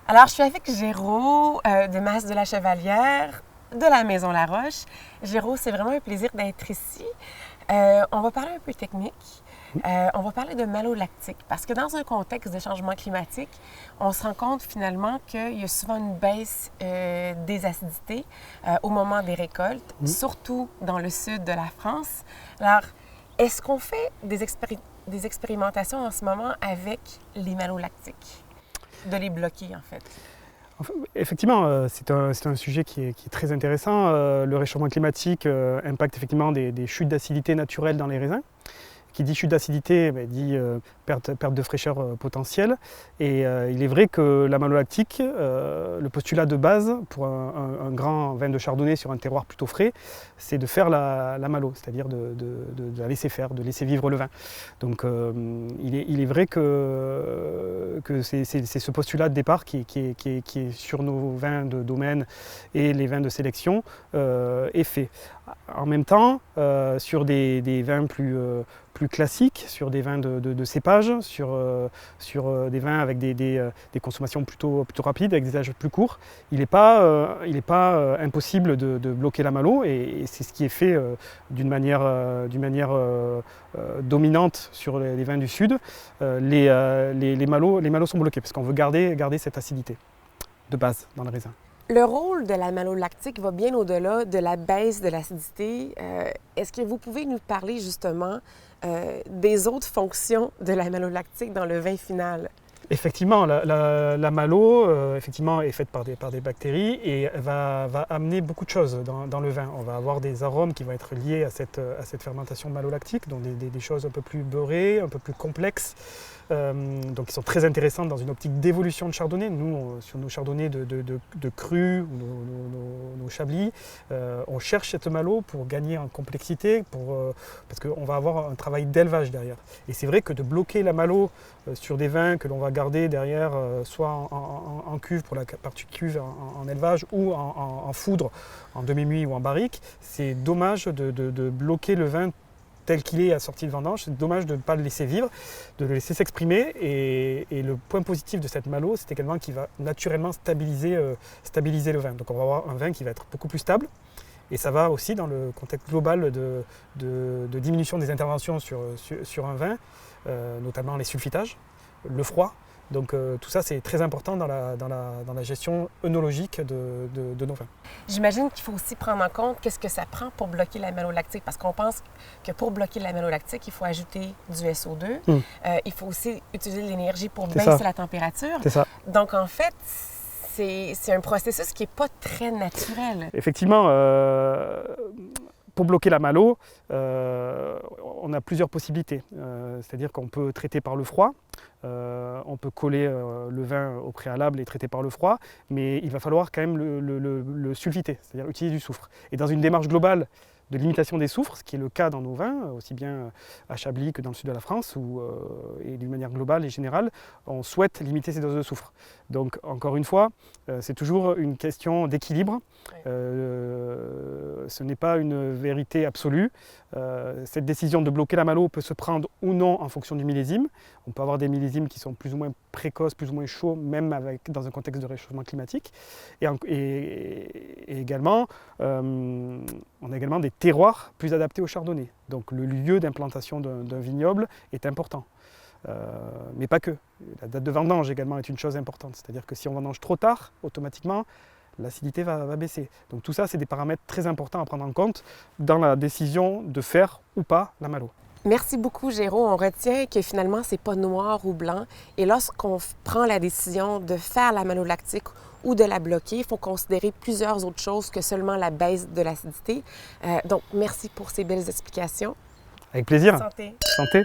Alors, je suis avec Géraud de Mas de la Chevalière, de la Maison Laroche. Géraud, c'est vraiment un plaisir d'être ici. On va parler un peu technique. On va parler de malolactique parce que dans un contexte de changement climatique, on se rend compte finalement qu'il y a souvent une baisse des acidités au moment des récoltes, surtout dans le sud de la France. Alors, est-ce qu'on fait des expérimentations en ce moment avec les malolactiques? De les bloquer, en fait. Effectivement, c'est un sujet qui est très intéressant. Le réchauffement climatique impacte effectivement des chutes d'acidité naturelles dans les raisins. Qui dit chute d'acidité, dit perte de fraîcheur potentielle. Et il est vrai que la malolactique, le postulat de base pour un grand vin de chardonnay sur un terroir plutôt frais, c'est de faire la malo, c'est-à-dire de la laisser faire, de laisser vivre le vin. Donc il est vrai que c'est ce postulat de départ qui est sur nos vins de domaine et les vins de sélection est fait. En même temps, sur des vins plus classiques, sur des vins de cépage, sur des vins avec des consommations plutôt rapides, avec des âges plus courts, il n'est pas impossible de bloquer la malo et c'est ce qui est fait d'une manière dominante sur les vins du sud. Les malos sont bloqués parce qu'on veut garder cette acidité de base dans le raisin. Le rôle de la malolactique va bien au-delà de la baisse de l'acidité. Est-ce que vous pouvez nous parler justement des autres fonctions de la malolactique dans le vin final? Effectivement, la malo effectivement, est faite par des bactéries et va amener beaucoup de choses dans le vin. On va avoir des arômes qui vont être liés à cette fermentation malolactique, donc des choses un peu plus beurrées, un peu plus complexes. Donc qui sont très intéressantes dans une optique d'évolution de chardonnay. Nous, sur nos chardonnays de cru ou nos chablis, on cherche cette malo pour gagner en complexité, parce qu'on va avoir un travail d'élevage derrière. Et c'est vrai que de bloquer la malo sur des vins que l'on va garder derrière, soit en cuve pour la partie cuve en élevage ou en foudre, en demi-muit ou en barrique, c'est dommage de bloquer le vin tel qu'il est à sortie de vendange. C'est dommage de ne pas le laisser vivre, de le laisser s'exprimer. Et le point positif de cette malo, c'est également qu'il va naturellement stabiliser le vin. Donc on va avoir un vin qui va être beaucoup plus stable. Et ça va aussi dans le contexte global de diminution des interventions sur un vin, notamment les sulfitages, le froid. Donc tout ça, c'est très important dans la gestion œnologique de nos vins. J'imagine qu'il faut aussi prendre en compte qu'est-ce que ça prend pour bloquer la malolactique, parce qu'on pense que pour bloquer la malolactique, il faut ajouter du SO2. Il faut aussi utiliser de l'énergie pour baisser la température. C'est ça. Donc en fait, c'est un processus qui n'est pas très naturel. Effectivement, pour bloquer la malo, on a plusieurs possibilités. C'est-à-dire qu'on peut traiter par le froid, on peut coller le vin au préalable et traiter par le froid, mais il va falloir quand même le sulfiter, c'est-à-dire utiliser du soufre. Et dans une démarche globale de limitation des soufres, ce qui est le cas dans nos vins, aussi bien à Chablis que dans le sud de la France, et d'une manière globale et générale, on souhaite limiter ces doses de soufre. Donc encore une fois, c'est toujours une question d'équilibre. Ce n'est pas une vérité absolue. Cette décision de bloquer la malo peut se prendre ou non en fonction du millésime. On peut avoir des millésimes qui sont plus ou moins précoces, plus ou moins chauds, même dans un contexte de réchauffement climatique. Et également, on a également des terroirs plus adaptés au chardonnay. Donc le lieu d'implantation d'un vignoble est important. Mais pas que. La date de vendange également est une chose importante. C'est-à-dire que si on vendange trop tard, automatiquement, l'acidité va baisser. Donc tout ça, c'est des paramètres très importants à prendre en compte dans la décision de faire ou pas la malo. Merci beaucoup, Géraud. On retient que finalement, c'est pas noir ou blanc. Et lorsqu'on prend la décision de faire la malolactique ou de la bloquer, il faut considérer plusieurs autres choses que seulement la baisse de l'acidité. Donc, merci pour ces belles explications. Avec plaisir. Santé. Santé.